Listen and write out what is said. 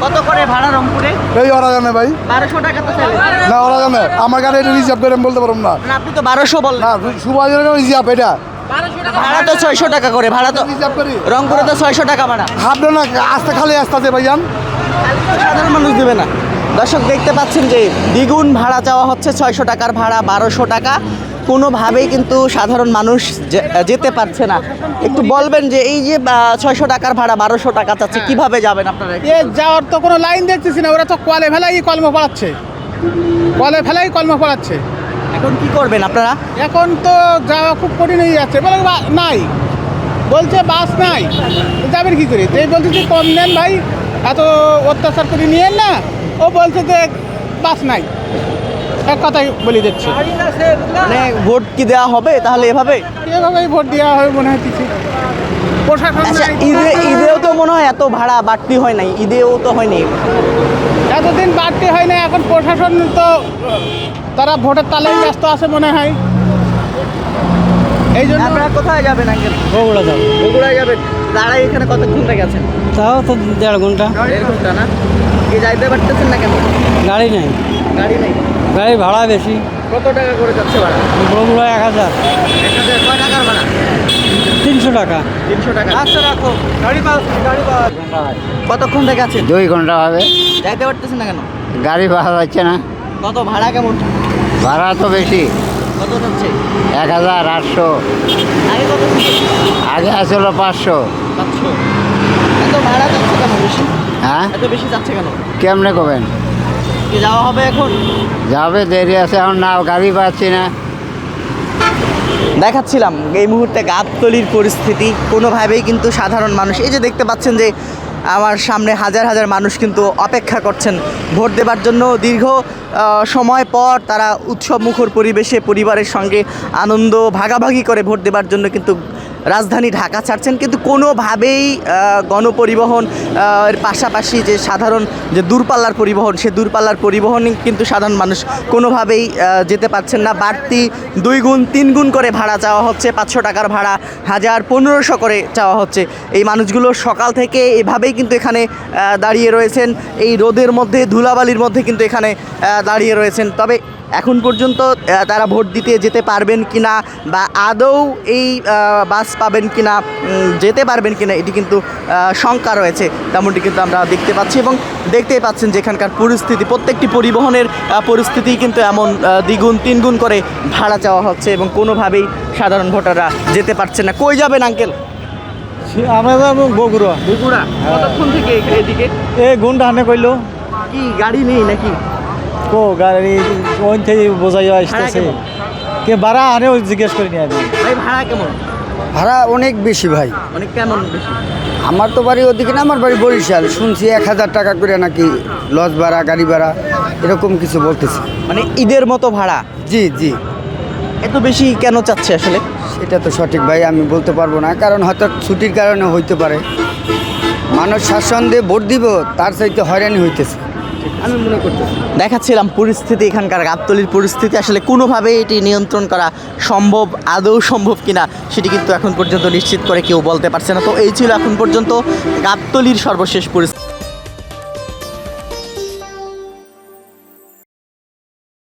কত করে ভাড়া রংপুরে? এই ওরা জানে ভাই। 1200 টাকা তো চাইলে। না ওরা জানে, আমার গাড়ি এটা রিজার্ভ করে আমি বলতে পারবো না। মানে আপনি তো 1200 বললেন। না সুবাইয়ের রিজার্ভ এটা। ভাড়া তো 600 টাকা করে, ভাড়া তো রিজার্ভ করি। রংপুরে তো 600 টাকা ভাড়া। হাঁটবে না, আস্তে খালি আস্তে আছে ভাইজান। সাধারণ মানুষ দেবে না। দর্শক দেখতে পাচ্ছেন যে দ্বিগুণ ভাড়া চাওয়া হচ্ছে, 600 টাকার ভাড়া 1200 টাকা। কোনোভাবেই কিন্তু সাধারণ মানুষ যেতে পারছে না। একটু বলবেন যে এই যে 600 টাকার ভাড়া 1200 টাকা চাচ্ছে, কিভাবে যাবেন আপনারা? এ যাওয়ার তো কোনো লাইন দেখতেছি না, ওরা তো কলে ফেলাই কলম পড়াচ্ছে, কলে ফেলাই কলম পড়াচ্ছে। এখন কি করবেন আপনারা? এখন তো যাওয়া খুব কঠিন হয়ে যাচ্ছে, বলে নাই, বলছে বাস নাই, তো যাবেন কী করে? তো এই বলছে যে কম নেন ভাই, এত অত্যাচার করে নিয়েন না। ও বলছে যে বাস নাই, এক কথাই বলে দিচ্ছে। মানে ভোট কি দেওয়া হবে তাহলে এভাবে? এভাবেই ভোট দেওয়া হবে মনে হচ্ছে। প্রশাসন আচ্ছা, নাই। ঈদেও তো মনে হয় এত ভাড়া বাড়তি হয় নাই, ঈদেও তো হয়নি। এতদিন বাড়তি হয় না, এখন প্রশাসন তো তারা ভোটের তালেই ব্যস্ত আছে মনে হয়, এই জন্য। আপনারা কোথায় যাবেন আঙ্কেল? বগুড়া যাবো। বগুড়ায় যাবেন। দাঁড়াই এখানে কতক্ষণ থেকে আছেন? তাও তো 1.5 ঘন্টা। 1.5 ঘন্টা না? কি যাইতে পারতেছেন না কেন? গাড়ি নেই, গাড়ি নেই। গাড়ি ভাড়া বেশি। কত টাকা করে যাচ্ছে ভাড়া? বগুড়া 1000। 1000। কয় টাকার ভাড়া? 300 টাকা। 300 টাকা। আচ্ছা রাখো, গাড়ি পাস। কতক্ষণ থেকে আছেন? 2 ঘন্টা হবে। যাইতে পারতেছেন না কেন? গাড়ি পাওয়া যাচ্ছে না, কত ভাড়া কেমন? ভাড়া তো বেশি। কত যাচ্ছে? 1800। আগে কত ছিল? আগে আসলো 500। 500। এত ভাড়া যাচ্ছে কেন বেশি? হ্যাঁ, এত বেশি যাচ্ছে কেন? কেমনে করবেন? কি যাওয়া হবে এখন? যাবে, দেরি আছে এখন, না গাড়ি পাচ্ছি না। দেখাচ্ছিলাম এই মুহূর্তে গাবতলীর পরিস্থিতি। কোনোভাবেই কিন্তু সাধারণ মানুষ, এই যে দেখতে পাচ্ছেন যে আমার সামনে হাজার হাজার মানুষ কিন্তু অপেক্ষা করছেন ভোট দেবার জন্য। দীর্ঘ সময় পর তারা উৎসব মুখর পরিবেশে পরিবারের সঙ্গে আনন্দ ভাগাভাগি করে ভোট দেবার জন্য কিন্তু রাজধানী ঢাকা ছাড়ছেন। কিন্তু কোনোভাবেই গণপরিবহন এর পাশাপাশি যে সাধারণ যে দূরপাল্লার পরিবহন, সে দূরপাল্লার পরিবহনই কিন্তু সাধারণ মানুষ কোনোভাবেই যেতে পারছেন না। বাড়তি 2 গুণ 3 গুণ করে ভাড়া চাওয়া হচ্ছে। 500 টাকার ভাড়া 1500 করে চাওয়া হচ্ছে। এই মানুষগুলো সকাল থেকে এভাবেই কিন্তু এখানে দাঁড়িয়ে রয়েছেন, এই রোদের মধ্যে ধুলাবালির মধ্যে কিন্তু এখানে দাঁড়িয়ে রয়েছেন। তবে এখন পর্যন্ত তারা ভোট দিতে যেতে পারবেন কিনা বা আদৌ এই বাস পাবেন কিনা, যেতে পারবেন কিনা, এটি কিন্তু শঙ্কা রয়েছে, তেমনটি কিন্তু আমরা দেখতে পাচ্ছি। এবং দেখতেই পাচ্ছেন যে এখানকার পরিস্থিতি, প্রত্যেকটি পরিবহনের পরিস্থিতি কিন্তু এমন 2 গুণ 3 গুণ করে ভাড়া চাওয়া হচ্ছে এবং কোনোভাবেই সাধারণ ভোটাররা যেতে পারছে না। কই যাবেন আঙ্কেল? আমরা যাবো বগুড়া। বগুড়া। কতক্ষণ থেকে এদিকে? এই ঘন্টা হানে কইলো। কি গাড়ি নেই নাকি? কো গাড়ি ওই থেকে বোঝাই আসতেছে। কেমন? কে ভাড়া আনে ওই জিজ্ঞেস করিনি আমি। ভাই ভাড়া কেমন? ভাড়া অনেক বেশি ভাই। অনেক কেমন বেশি? আমার তো বাড়ি ওদিকে না, আমার বাড়ি বরিশাল। শুনছি 1000 টাকা করে নাকি লজ ভাড়া, গাড়ি ভাড়া, এরকম কিছু বলতেছে। মানে ঈদের মতো ভাড়া? জি জি। এত বেশি কেন চাচ্ছে আসলে? সেটা তো সঠিক ভাই আমি বলতে পারবো না, কারণ হয়তো ছুটির কারণে হইতে পারে। মানুষ স্বাচ্ছন্দ্যে ভোট দিব, তার চাইতে হয়রানি হইতেছে আমি মনে করতেছি। দেখাচ্ছিলাম পরিস্থিতি, এখানকার গাবতলীর পরিস্থিতি। আসলে কোনোভাবে এটি নিয়ন্ত্রণ করা সম্ভব, আদৌ সম্ভব কিনা সেটি কিন্তু এখন পর্যন্ত নিশ্চিত করে কেউ বলতে পারছে না। তো এই ছিল এখন পর্যন্ত গাবতলীর সর্বশেষ পরিস্থিতি।